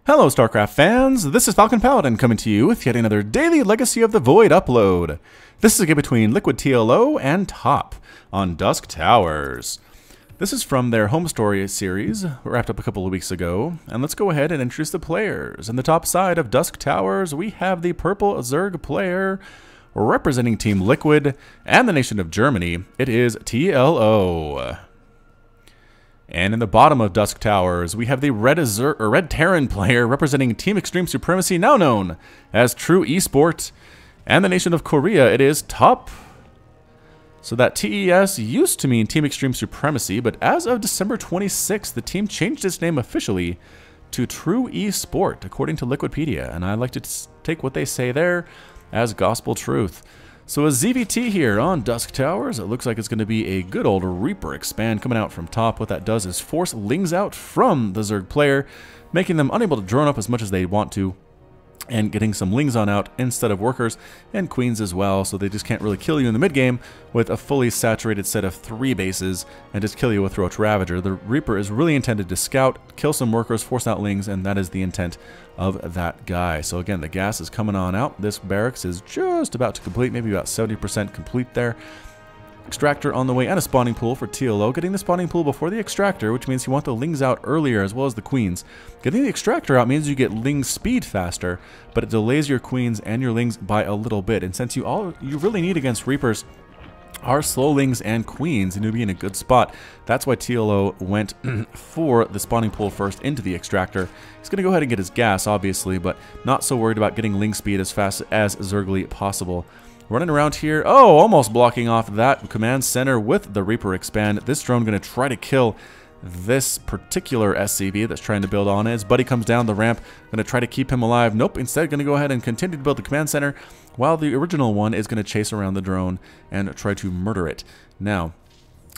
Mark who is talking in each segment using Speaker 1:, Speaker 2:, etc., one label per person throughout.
Speaker 1: Hello StarCraft fans, this is Falcon Paladin coming to you with yet another daily Legacy of the Void upload. This is a game between Liquid TLO and Top on Dusk Towers. This is from their home story series, wrapped up a couple of weeks ago, and let's go ahead and introduce the players. On the top side of Dusk Towers, we have the purple Zerg player representing Team Liquid and the nation of Germany. It is TLO. And in the bottom of Dusk Towers, we have the Red Terran player representing Team Extreme Supremacy, now known as True Esport. And the nation of Korea, it is Top. So that TES used to mean Team Extreme Supremacy, but as of December 26th, the team changed its name officially to True Esport, according to Liquipedia. And I like to take what they say there as gospel truth. So a ZVT here on Dusk Towers. It looks like it's going to be a good old Reaper expand coming out from top. What that does is force Lings out from the Zerg player, making them unable to drone up as much as they want to, and getting some Lings on out instead of workers and queens as well, so they just can't really kill you in the mid game with a fully saturated set of 3 bases and just kill you with Roach Ravager. The Reaper is really intended to scout, kill some workers, force out Lings, and that is the intent of that guy. So again, the gas is coming on out. This barracks is just about to complete, maybe about 70% complete there. Extractor on the way and a spawning pool for TLO. Getting the spawning pool before the extractor, which means you want the Lings out earlier as well as the queens. Getting the extractor out means you get Ling speed faster, but it delays your queens and your Lings by a little bit. And since you really need against Reapers are slow Lings and queens, and you'll be in a good spot. That's why TLO went for the spawning pool first into the extractor. He's going to go ahead and get his gas, obviously, but not so worried about getting Ling speed as fast as Zergly possible. Running around here, almost blocking off that command center with the Reaper expand. This drone going to try to kill this particular SCV that's trying to build on it. His buddy comes down the ramp, going to try to keep him alive. Nope, instead going to go ahead and continue to build the command center, while the original one is going to chase around the drone and try to murder it. Now,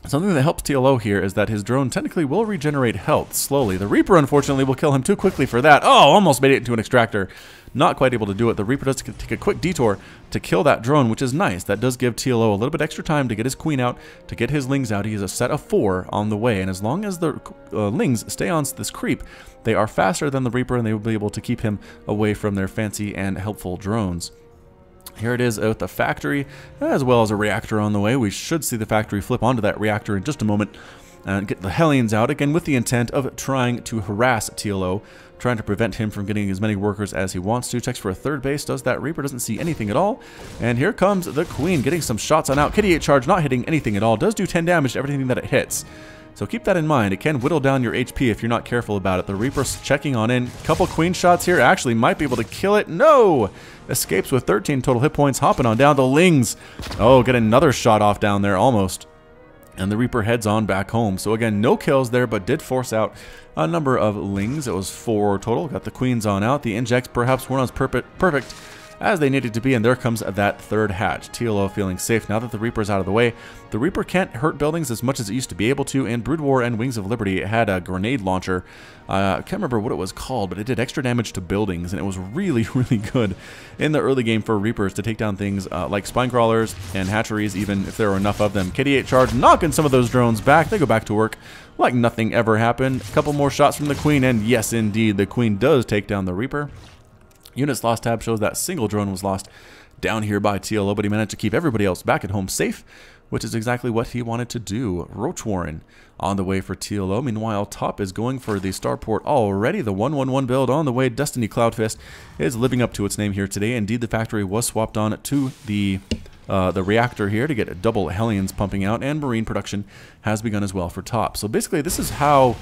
Speaker 1: something that helps TLO here is that his drone technically will regenerate health slowly. The Reaper, unfortunately, will kill him too quickly for that. Almost made it into an extractor. Not quite able to do it. The Reaper does take a quick detour to kill that drone, which is nice. That does give TLO a little bit extra time to get his queen out, to get his Lings out. He has a set of 4 on the way, and as long as the Lings stay on this creep, they are faster than the Reaper, and they will be able to keep him away from their fancy and helpful drones. Here it is at the factory, as well as a reactor on the way. We should see the factory flip onto that reactor in just a moment and get the Hellions out, again with the intent of trying to harass TLO, trying to prevent him from getting as many workers as he wants to. Checks for a 3rd base, does that. Reaper doesn't see anything at all. And here comes the Queen, getting some shots on out. Kitty 8 charge, not hitting anything at all. Does do 10 damage to everything that it hits. So keep that in mind. It can whittle down your HP if you're not careful about it. The Reaper's checking on in. Couple Queen shots here. Actually might be able to kill it. No! Escapes with 13 total hit points. Hopping on down. The Lings. Get another shot off down there almost. And the Reaper heads on back home. So again, no kills there, but did force out a number of Lings. It was 4 total. Got the queens on out. The injects perhaps weren't as perfect as they needed to be, and there comes that 3rd hatch. TLO feeling safe now that the Reaper's out of the way. The Reaper can't hurt buildings as much as it used to be able to. In Brood War and Wings of Liberty, it had a grenade launcher. I can't remember what it was called, but it did extra damage to buildings, and it was really, really good in the early game for Reapers to take down things like spine crawlers and hatcheries, even if there were enough of them. Kitty 8 charge, knocking some of those drones back. They go back to work like nothing ever happened. A couple more shots from the Queen, and yes, indeed, the Queen does take down the Reaper. Units lost tab shows that single drone was lost down here by TLO, but he managed to keep everybody else back at home safe, which is exactly what he wanted to do. Roach Warren on the way for TLO. Meanwhile, Top is going for the starport already. The 1-1-1 build on the way. Destiny Cloudfist is living up to its name here today. Indeed, the factory was swapped on to the reactor here to get double Hellions pumping out, and Marine production has begun as well for Top. So basically, this is how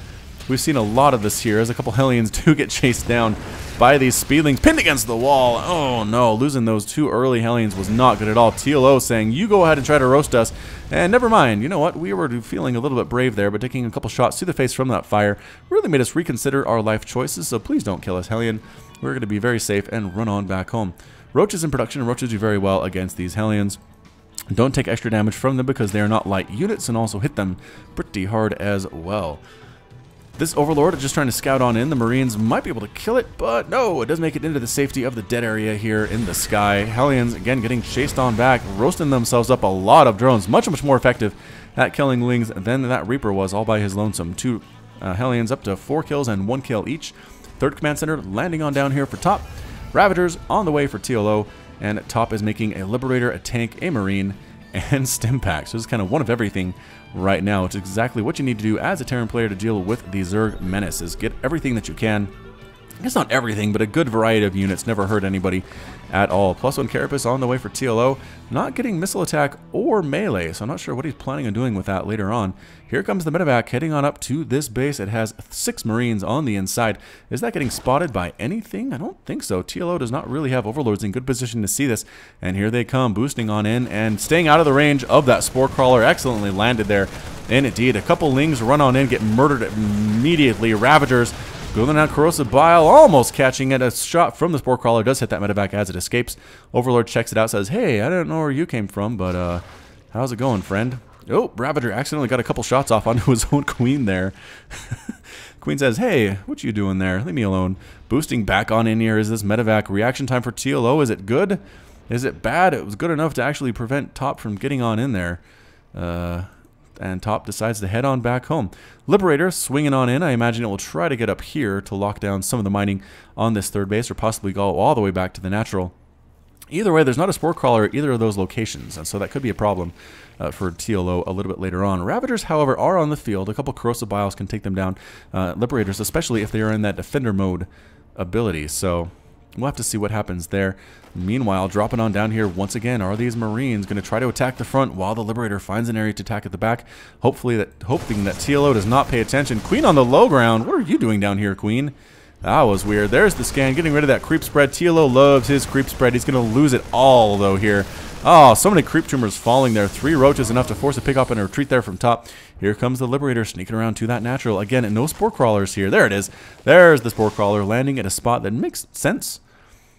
Speaker 1: we've seen a lot of this here, as a couple Hellions do get chased down by these Speedlings, pinned against the wall. Oh no, losing those 2 early Hellions was not good at all. TLO saying, you go ahead and try to roast us, and never mind. You know what, we were feeling a little bit brave there, but taking a couple shots to the face from that fire really made us reconsider our life choices, so please don't kill us, Hellion. We're going to be very safe and run on back home. Roaches in production, and Roaches do very well against these Hellions. Don't take extra damage from them because they are not light units, and also hit them pretty hard as well. This Overlord is just trying to scout on in. The Marines might be able to kill it, but no, it does make it into the safety of the dead area here in the sky. Hellions, again, getting chased on back, roasting themselves up. A lot of drones, much more effective at killing Lings than that Reaper was all by his lonesome. 2 Hellions up to 4 kills and 1 kill each. third command center landing on down here for top. Ravagers on the way for TLO, and top is making a Liberator, a tank, a Marine, and stim pack. So this is kind of one of everything right now, which is exactly what you need to do as a Terran player to deal with the Zerg menace, is get everything that you can. I guess not everything, but a good variety of units. Never hurt anybody at all. +1 Carapace on the way for TLO. Not getting missile attack or melee, so I'm not sure what he's planning on doing with that later on. Here comes the medevac heading on up to this base. It has 6 Marines on the inside. Is that getting spotted by anything? I don't think so. TLO does not really have overlords in good position to see this. And here they come, boosting on in and staying out of the range of that Spore Crawler. Excellently landed there. And indeed, a couple Lings run on in, get murdered immediately. Ravagers going out, Corrosive Bile almost catching it. A shot from the Spore Crawler does hit that medevac as it escapes. Overlord checks it out, says, hey, I don't know where you came from, but how's it going, friend? Oh, Ravager accidentally got a couple shots off onto his own Queen there. Queen says, hey, what you doing there? Leave me alone. Boosting back on in here is this medevac. Reaction time for TLO. Is it good? Is it bad? It was good enough to actually prevent top from getting on in there. And top decides to head on back home. Liberator swinging on in. I imagine it will try to get up here to lock down some of the mining on this third base, or possibly go all the way back to the natural. Either way, there's not a Spore Crawler at either of those locations, and so that could be a problem for TLO a little bit later on. Ravagers, however, are on the field. A couple Corrosive Biles can take them down. Liberators, especially if they are in that defender mode ability, so we'll have to see what happens there. Meanwhile, dropping on down here once again are these Marines going to try to attack the front while the Liberator finds an area to attack at the back, hoping that TLO does not pay attention. Queen on the low ground. What are you doing down here, Queen? That was weird. There's the scan, getting rid of that creep spread. TLO loves his creep spread. He's going to lose it all, though, here. Oh, so many creep tumors falling there. 3 roaches, enough to force a pick up and a retreat there from top. Here comes the Liberator sneaking around to that natural. Again, no Spore Crawlers here. There it is. There's the Spore Crawler landing at a spot that makes sense.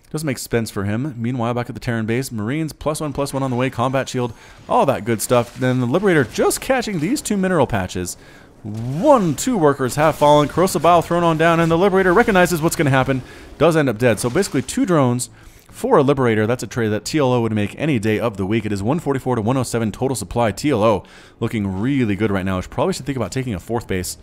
Speaker 1: Doesn't make sense for him. Meanwhile, back at the Terran base, Marines, +1/+1 on the way, combat shield, all that good stuff. Then the Liberator just catching these 2 mineral patches. 2 workers have fallen. Corrosive Bile thrown on down, and the Liberator recognizes what's going to happen. Does end up dead. So basically 2 drones for a Liberator. That's a trade that TLO would make any day of the week. It is 144 to 107 total supply. TLO looking really good right now. Which probably should think about taking a 4th base.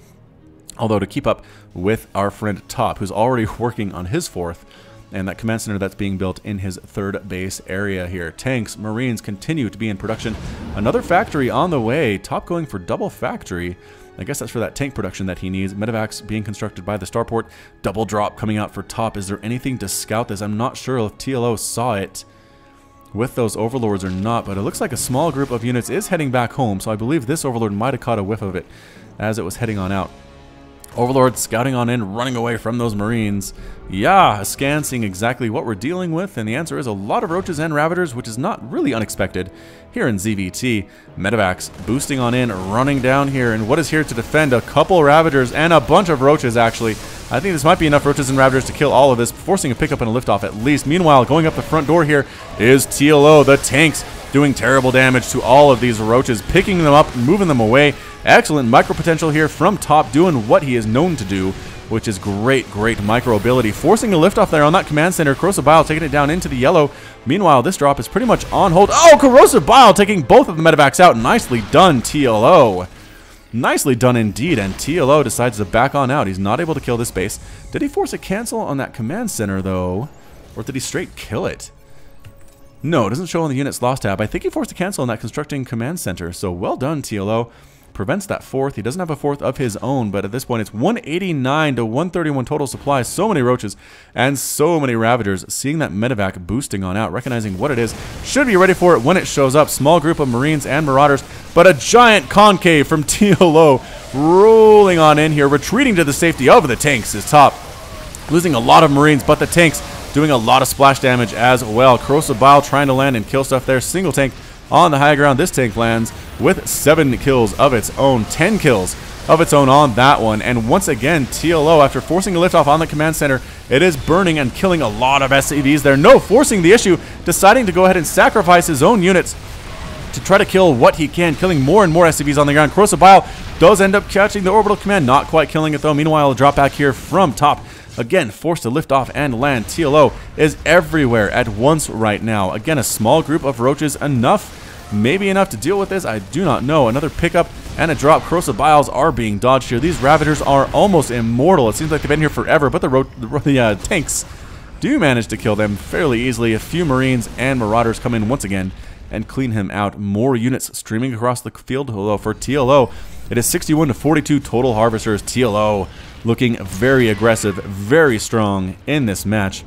Speaker 1: Although to keep up with our friend Top, who's already working on his 4th. And that command center that's being built in his 3rd base area here. Tanks, Marines continue to be in production. Another factory on the way. Top going for double factory. I guess that's for that tank production that he needs. Medevacs being constructed by the starport. Double drop coming out for top. Is there anything to scout this? I'm not sure if TLO saw it with those overlords or not, but it looks like a small group of units is heading back home, so I believe this overlord might have caught a whiff of it as it was heading on out. Overlord scouting on in, running away from those Marines. Yeah, a scan seeing exactly what we're dealing with, and the answer is a lot of roaches and ravagers, which is not really unexpected here in ZVT. Medevacs boosting on in, running down here, and what is here to defend? A couple ravagers and a bunch of roaches, actually. I think this might be enough roaches and ravagers to kill all of this, forcing a pickup and a liftoff at least. Meanwhile, going up the front door here is TLO, the tanks, doing terrible damage to all of these roaches, picking them up, moving them away. Excellent micro potential here from top, doing what he is known to do, which is great micro ability. Forcing a liftoff there on that command center. Corrosive Bile taking it down into the yellow. Meanwhile, this drop is pretty much on hold. Oh, Corrosive Bile taking both of the medevacs out. Nicely done, TLO. Nicely done indeed, and TLO decides to back on out. He's not able to kill this base. Did he force a cancel on that command center, though? Or did he straight kill it? No, it doesn't show on the units lost tab. I think he forced a cancel on that constructing command center, so well done, TLO. Prevents that 4th. He doesn't have a 4th of his own, but at this point it's 189 to 131 total supply. So many roaches and so many ravagers. Seeing that medevac boosting on out, recognizing what it is, should be ready for it when it shows up. Small group of Marines and Marauders, but a giant concave from TLO rolling on in here, retreating to the safety of the tanks is top. Losing a lot of Marines, but the tanks doing a lot of splash damage as well. Corrosive Bile trying to land and kill stuff there. Single tank on the high ground. This tank lands with 7 kills of its own, 10 kills of its own on that one. And once again, TLO, after forcing a liftoff on the command center, it is burning and killing a lot of SCVs there. No forcing the issue, deciding to go ahead and sacrifice his own units to try to kill what he can, killing more and more SCVs on the ground. Corrosive Bile does end up catching the orbital command, not quite killing it though. Meanwhile, a drop back here from top. Again, forced to lift off and land. TLO is everywhere at once right now. Again, a small group of roaches, enough maybe enough to deal with this. I do not know. Another pickup and a drop. Corrosive Biles are being dodged here. These Ravagers are almost immortal. It seems like they've been here forever, but the tanks do manage to kill them fairly easily. A few Marines and Marauders come in once again and clean him out. More units streaming across the field for TLO. It is 61 to 42 total Harvesters. TLO looking very aggressive, very strong in this match.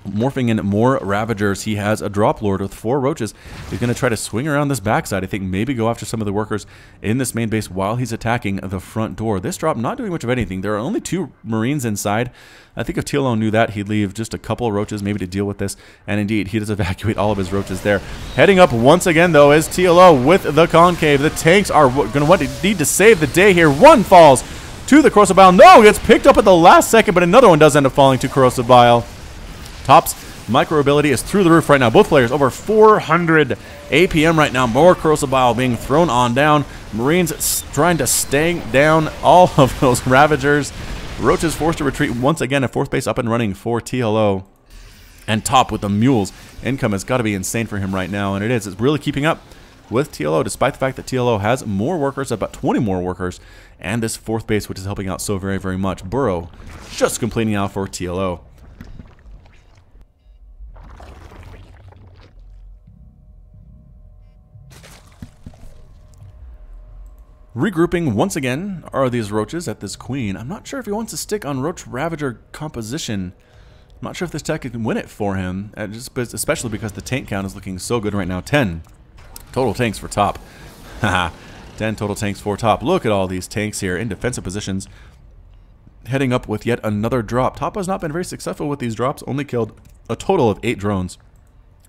Speaker 1: Morphing in more Ravagers. He has a Drop Lord with 4 Roaches. He's going to try to swing around this backside. I think maybe go after some of the workers in this main base while he's attacking the front door. This drop not doing much of anything. There are only 2 Marines inside. I think if TLO knew that, he'd leave just a couple of Roaches maybe to deal with this. And indeed, he does evacuate all of his Roaches there. Heading up once again, though, is TLO with the Concave. The tanks are going to need to save the day here. One falls to the Corrosive Bile. No, gets picked up at the last second, but another one does end up falling to Corrosive Bile. Top's micro ability is through the roof right now. Both players over 400 APM right now. More Corrosive Bile being thrown on down. Marines trying to stank down all of those Ravagers. Roaches forced to retreat once again. A 4th base up and running for TLO. And Top with the Mules. Income has got to be insane for him right now, and it is. It's really keeping up with TLO, despite the fact that TLO has more workers, about 20 more workers, and this 4th base, which is helping out so very, very much. Burrow just completing out for TLO. Regrouping once again are these Roaches at this Queen. I'm not sure if he wants to stick on Roach Ravager composition. I'm not sure if this tech can win it for him, especially because the tank count is looking so good right now. 10 total tanks for Top. Haha, 10 total tanks for Top. Look at all these tanks here in defensive positions. Heading up with yet another drop. Top has not been very successful with these drops. Only killed a total of 8 drones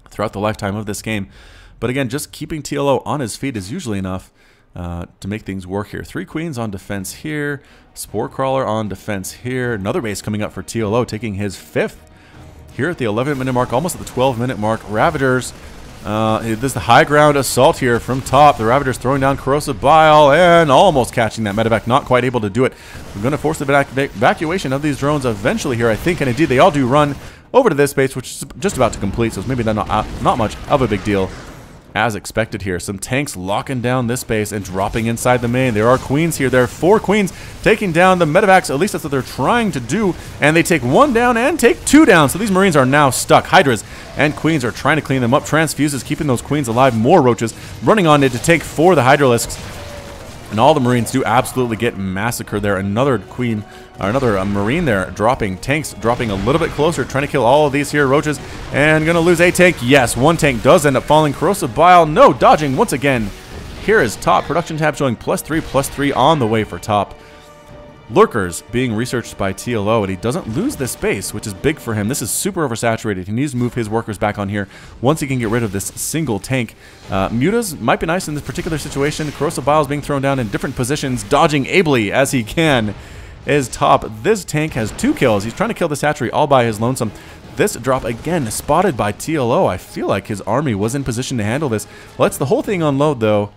Speaker 1: throughout the lifetime of this game. But again, just keeping TLO on his feet is usually enough to make things work here. 3 Queens on defense here. Spore Crawler on defense here. Another base coming up for TLO, taking his 5th here at the 11-minute mark, almost at the 12-minute mark. Ravagers, this is the high ground assault here from Top. The Ravagers throwing down Corrosive Bile and almost catching that medevac. Not quite able to do it. We're going to force the evacuation of these drones eventually here, I think. And indeed, they all do run over to this base, which is just about to complete. So it's maybe not much of a big deal. As expected here, some tanks locking down this base and dropping inside the main. There are Queens here. There are 4 Queens taking down the medevacs. At least that's what they're trying to do. And they take 1 down and take 2 down. So these Marines are now stuck. Hydras and Queens are trying to clean them up. Transfuses keeping those Queens alive. More Roaches running on it to take 4 of the Hydralisks. And all the Marines do absolutely get massacred there. Another Queen, or another Marine there dropping. Tanks dropping a little bit closer, trying to kill all of these here Roaches. And going to lose a tank. Yes, 1 tank does end up falling. Corrosive Bile, no, dodging once again. Here is Top. Production tab showing +3/+3 on the way for Top. Lurkers being researched by TLO, and he doesn't lose this base, which is big for him. This is super oversaturated. He needs to move his workers back on here once he can get rid of this single tank. Mutas might be nice in this particular situation. Corrosive Bile is being thrown down in different positions, dodging ably as he can. Is Top. This tank has 2 kills. He's trying to kill this hatchery all by his lonesome. This drop again spotted by TLO. I feel like his army was in position to handle this. Lets the whole thing unload though.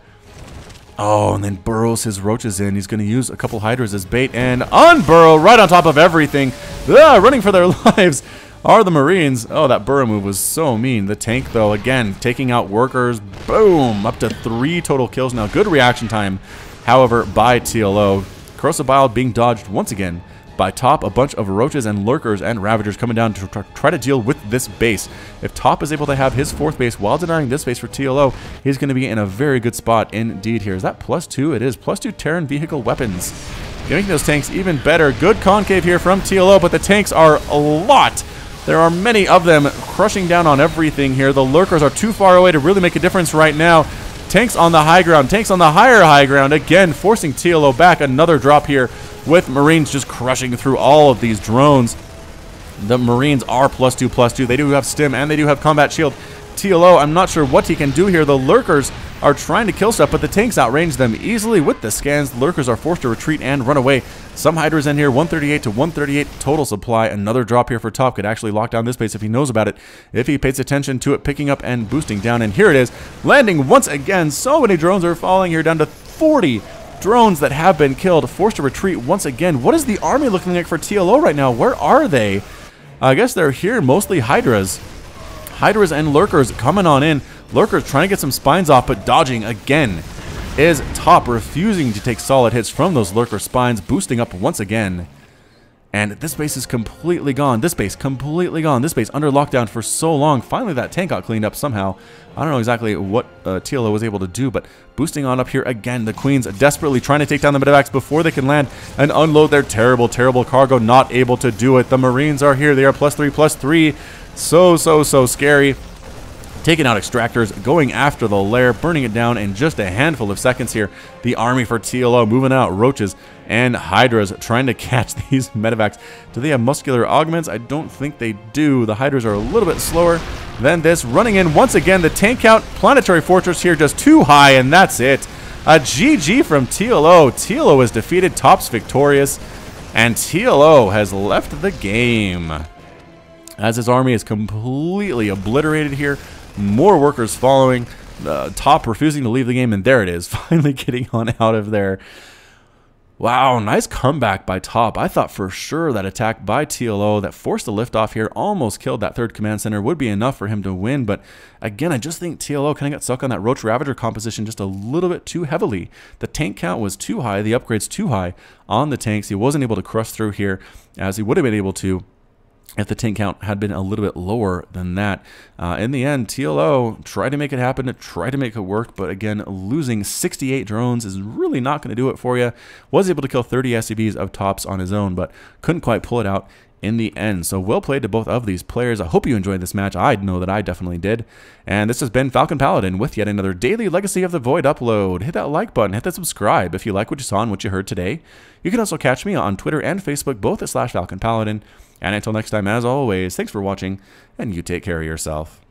Speaker 1: Oh, and then burrows his Roaches in. He's going to use a couple Hydras as bait and unburrow right on top of everything. Running for their lives are the Marines. Oh, that burrow move was so mean. The tank, though, again, taking out workers. Boom! Up to 3 total kills now. Good reaction time, however, by TLO. Corrosive Bile being dodged once again by Top. A bunch of Roaches and Lurkers and Ravagers coming down to try to deal with this base. If Top is able to have his 4th base while denying this base for TLO, he's going to be in a very good spot indeed here. Is that +2? It is. +2 Terran vehicle weapons. Making those tanks even better. Good concave here from TLO, but the tanks are a lot. There are many of them crushing down on everything here. The Lurkers are too far away to really make a difference right now. Tanks on the high ground. Tanks on the higher ground. Again, forcing TLO back. Another drop here with Marines just crushing through all of these drones. The Marines are +2/+2. They do have stim and they do have combat shield. TLO, I'm not sure what he can do here. The Lurkers are trying to kill stuff, but the tanks outrange them easily with the scans. The Lurkers are forced to retreat and run away. Some Hydras in here, 138 to 138 total supply. Another drop here for Top. Could actually lock down this base if he knows about it, if he pays attention to it, picking up and boosting down. And here it is, landing once again. So many drones are falling here, down to 40 drones that have been killed, forced to retreat once again. What is the army looking like for TLO right now? Where are they? I guess they're here, mostly Hydras. Hydras and Lurkers coming on in. Lurker's trying to get some spines off, but dodging again is Top, refusing to take solid hits from those Lurker spines, boosting up once again. And this base is completely gone. This base completely gone. This base under lockdown for so long. Finally, that tank got cleaned up somehow. I don't know exactly what TLO was able to do, but boosting on up here again. The Queens desperately trying to take down the medevacs before they can land and unload their terrible, terrible cargo. Not able to do it. The Marines are here. They are +3/+3. So scary. Taking out extractors, going after the lair, burning it down in just a handful of seconds here. The army for TLO moving out roaches and hydras trying to catch these medevacs. Do they have muscular augments? I don't think they do. The hydras are a little bit slower than this. Running in once again, the tank count, planetary fortress here just too high, and that's it. A GG from TLO. TLO is defeated, Top's victorious, and TLO has left the game as his army is completely obliterated here. More workers following, Top refusing to leave the game, and there it is, finally getting on out of there. Wow, nice comeback by Top. I thought for sure that attack by TLO that forced the liftoff here, almost killed that third command center, would be enough for him to win. But again, I just think TLO kind of got stuck on that Roach Ravager composition just a little bit too heavily. The tank count was too high, the upgrades too high on the tanks. He wasn't able to crush through here as he would have been able to if the tank count had been a little bit lower than that. In the end, TLO tried to make it happen, tried to make it work, but again, losing 68 drones is really not going to do it for you. Was able to kill 30 SCVs of Tops on his own, but couldn't quite pull it out in the end. So well played to both of these players. I hope you enjoyed this match. I know that I definitely did. And this has been Falcon Paladin with yet another daily Legacy of the Void upload. Hit that like button, hit that subscribe if you like what you saw and what you heard today. You can also catch me on Twitter and Facebook, both at /Falcon Paladin. And until next time, as always, thanks for watching, and you take care of yourself.